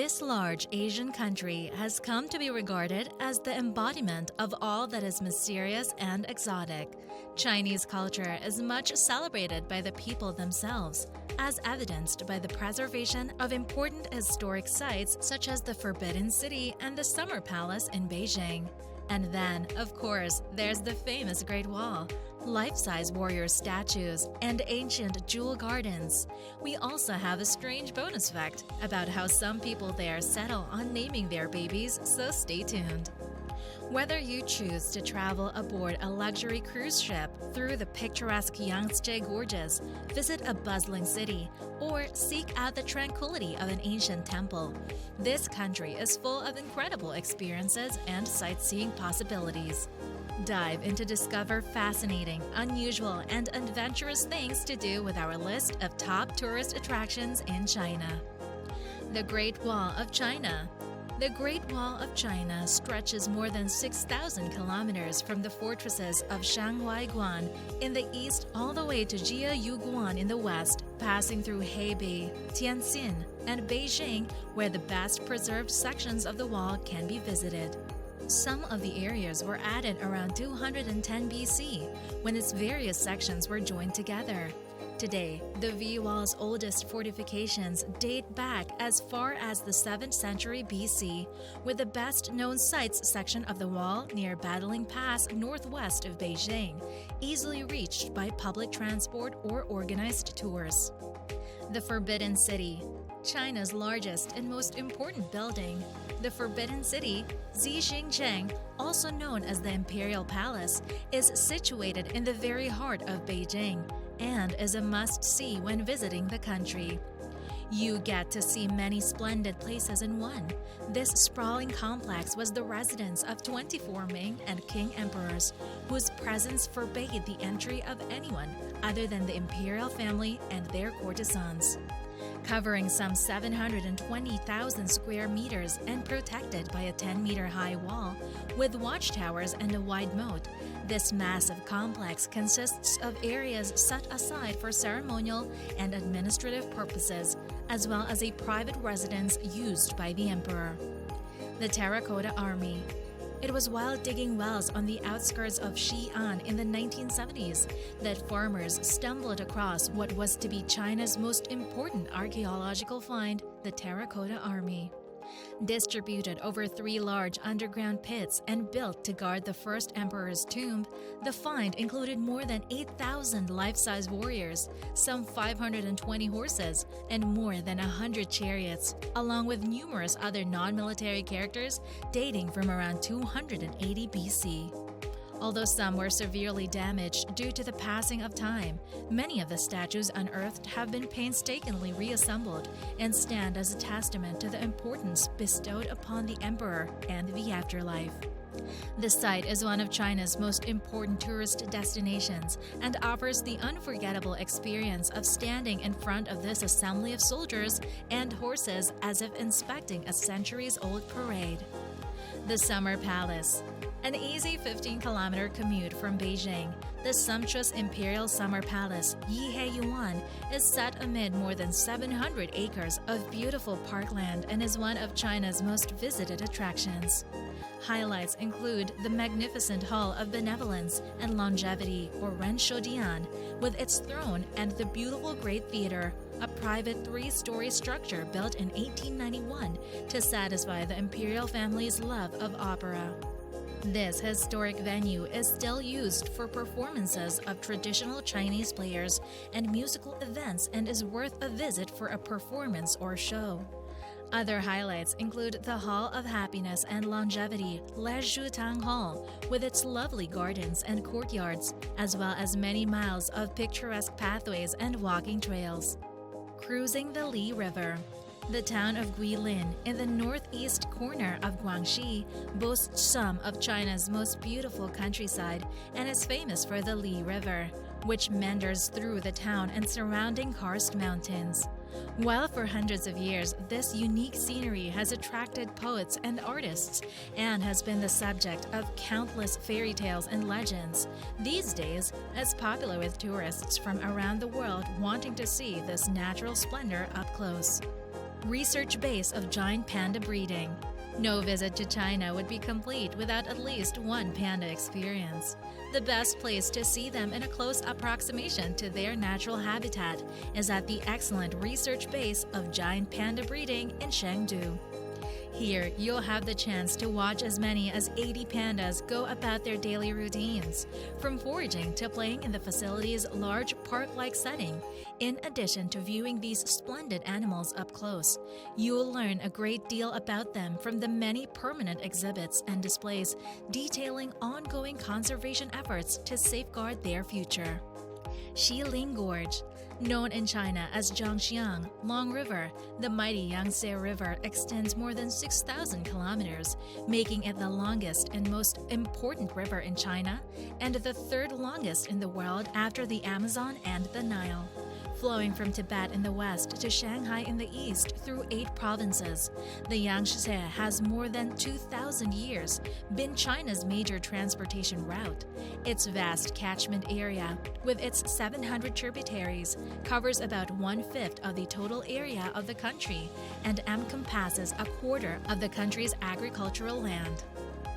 This large Asian country has come to be regarded as the embodiment of all that is mysterious and exotic. Chinese culture is much celebrated by the people themselves, as evidenced by the preservation of important historic sites such as the Forbidden City and the Summer Palace in Beijing. And then, of course, there's the famous Great Wall, life-size warrior statues, and ancient jewel gardens. We also have a strange bonus fact about how some people there settle on naming their babies, so stay tuned. Whether you choose to travel aboard a luxury cruise ship through the picturesque Xiling Gorges, visit a bustling city, or seek out the tranquility of an ancient temple, this country is full of incredible experiences and sightseeing possibilities. Dive in to discover fascinating, unusual, and adventurous things to do with our list of top tourist attractions in China. The Great Wall of China. The Great Wall of China stretches more than 6,000 kilometers from the fortresses of Shanghai in the east all the way to Jiayuguan in the west, passing through Hebei, Tianjin, and Beijing, where the best preserved sections of the wall can be visited. Some of the areas were added around 210 BC, when its various sections were joined together. Today, the V Wall's oldest fortifications date back as far as the 7th century BC, with the best-known sites section of the wall near Battling Pass northwest of Beijing, easily reached by public transport or organized tours. The Forbidden City, China's largest and most important building. The Forbidden City, Xiling, also known as the Imperial Palace, is situated in the very heart of Beijing and is a must-see when visiting the country. You get to see many splendid places in one. This sprawling complex was the residence of 24 Ming and Qing emperors, whose presence forbade the entry of anyone other than the imperial family and their courtesans. Covering some 720,000 square meters and protected by a 10-meter-high wall, with watchtowers and a wide moat, this massive complex consists of areas set aside for ceremonial and administrative purposes, as well as a private residence used by the emperor. The Terracotta Army. It was while digging wells on the outskirts of Xi'an in the 1970s that farmers stumbled across what was to be China's most important archaeological find, the Terracotta Army. Distributed over 3 large underground pits and built to guard the first emperor's tomb, the find included more than 8,000 life-size warriors, some 520 horses, and more than 100 chariots, along with numerous other non-military characters dating from around 280 BC. Although some were severely damaged due to the passing of time, many of the statues unearthed have been painstakingly reassembled and stand as a testament to the importance bestowed upon the emperor and the afterlife. The site is one of China's most important tourist destinations and offers the unforgettable experience of standing in front of this assembly of soldiers and horses as if inspecting a centuries-old parade. The Summer Palace. An easy 15-kilometer commute from Beijing, the sumptuous Imperial Summer Palace, Yiheiyuan, is set amid more than 700 acres of beautiful parkland and is one of China's most visited attractions. Highlights include the magnificent Hall of Benevolence and Longevity, or Renshoudian, with its throne, and the beautiful Great Theater, a private 3-story structure built in 1891 to satisfy the imperial family's love of opera. This historic venue is still used for performances of traditional Chinese players and musical events and is worth a visit for a performance or show. Other highlights include the Hall of Happiness and Longevity, Leisure Town Hall, with its lovely gardens and courtyards, as well as many miles of picturesque pathways and walking trails. Cruising the Li River. The town of Guilin, in the northeast corner of Guangxi, boasts some of China's most beautiful countryside and is famous for the Li River, which meanders through the town and surrounding karst mountains. While for hundreds of years this unique scenery has attracted poets and artists and has been the subject of countless fairy tales and legends, these days it's popular with tourists from around the world wanting to see this natural splendor up close. research base of giant panda breeding. No visit to China would be complete without at least one panda experience. The best place to see them in a close approximation to their natural habitat is at the excellent research base of giant panda breeding in Chengdu. Here, you'll have the chance to watch as many as 80 pandas go about their daily routines, from foraging to playing in the facility's large park-like setting. In addition to viewing these splendid animals up close, you'll learn a great deal about them from the many permanent exhibits and displays detailing ongoing conservation efforts to safeguard their future. Xiling Gorge. Known in China as Zhangjiang, Long River, the mighty Yangtze River extends more than 6,000 kilometers, making it the longest and most important river in China and the third longest in the world after the Amazon and the Nile. Flowing from Tibet in the west to Shanghai in the east through 8 provinces, the Yangtze has more than 2,000 years been China's major transportation route. Its vast catchment area, with its 700 tributaries, covers about 1/5 of the total area of the country and encompasses a quarter of the country's agricultural land.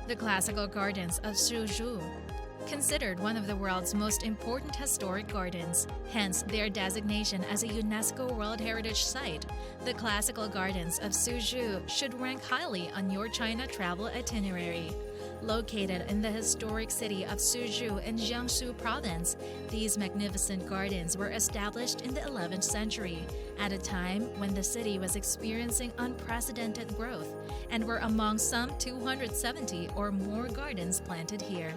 The Classical Gardens of Suzhou. Considered one of the world's most important historic gardens, hence their designation as a UNESCO World Heritage Site, the Classical Gardens of Suzhou should rank highly on your China travel itinerary. Located in the historic city of Suzhou in Jiangsu Province, these magnificent gardens were established in the 11th century, at a time when the city was experiencing unprecedented growth, and were among some 270 or more gardens planted here.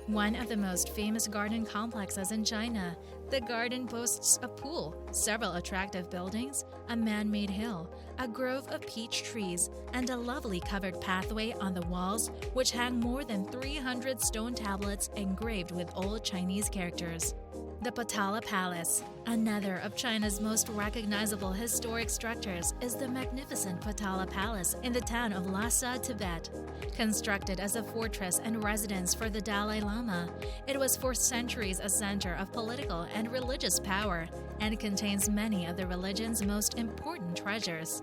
One of the most famous garden complexes in China, the garden boasts a pool, several attractive buildings, a man-made hill, a grove of peach trees, and a lovely covered pathway on the walls which hang more than 300 stone tablets engraved with old Chinese characters. The Potala Palace. Another of China's most recognizable historic structures is the magnificent Potala Palace in the town of Lhasa, Tibet. Constructed as a fortress and residence for the Dalai Lama, it was for centuries a center of political and religious power and contains many of the religion's most important treasures.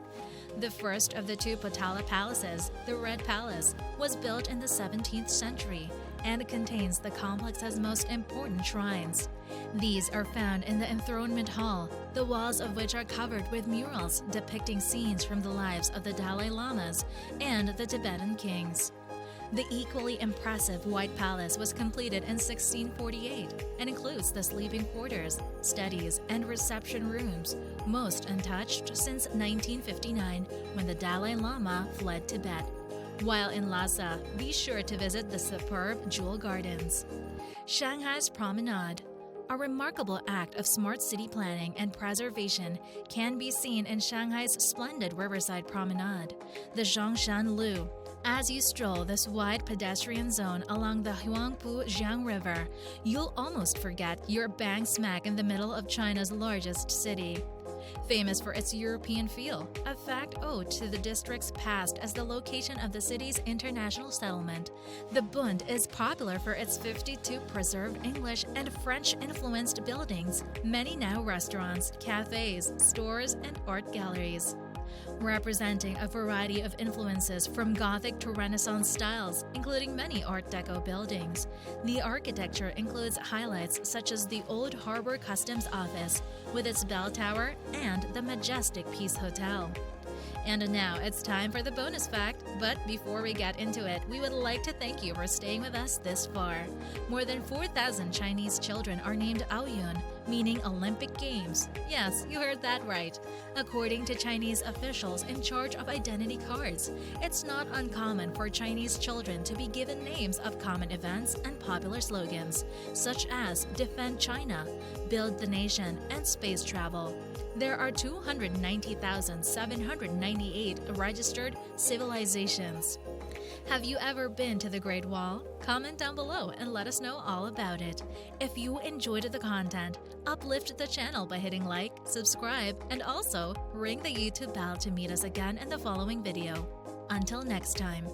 The first of the 2 Potala Palaces, the Red Palace, was built in the 17th century and contains the complex's most important shrines. These are found in the enthronement hall, the walls of which are covered with murals depicting scenes from the lives of the Dalai Lamas and the Tibetan kings. The equally impressive White Palace was completed in 1648 and includes the sleeping quarters, studies, and reception rooms, most untouched since 1959 when the Dalai Lama fled Tibet. While in Lhasa, be sure to visit the superb Jewel Gardens. Shanghai's Promenade. A remarkable act of smart city planning and preservation can be seen in Shanghai's splendid riverside promenade, the Zhongshan Lu. As you stroll this wide pedestrian zone along the Huangpu-Jiang River, you'll almost forget you're bang smack in the middle of China's largest city. Famous for its European feel, a fact owed to the district's past as the location of the city's international settlement, the Bund is popular for its 52 preserved English and French-influenced buildings, many now restaurants, cafes, stores, and art galleries. Representing a variety of influences from Gothic to Renaissance styles, including many Art Deco buildings. The architecture includes highlights such as the Old Harbor Customs Office with its bell tower and the majestic Peace Hotel. And now it's time for the bonus fact, but before we get into it, we would like to thank you for staying with us this far. More than 4,000 Chinese children are named Aoyun, meaning Olympic Games. Yes, you heard that right. According to Chinese officials in charge of identity cards, it's not uncommon for Chinese children to be given names of common events and popular slogans, such as Defend China, Build the Nation, and Space Travel. There are 290,798 registered civilizations. Have you ever been to the Great Wall? Comment down below and let us know all about it. If you enjoyed the content, uplift the channel by hitting like, subscribe, and also ring the YouTube bell to meet us again in the following video. Until next time.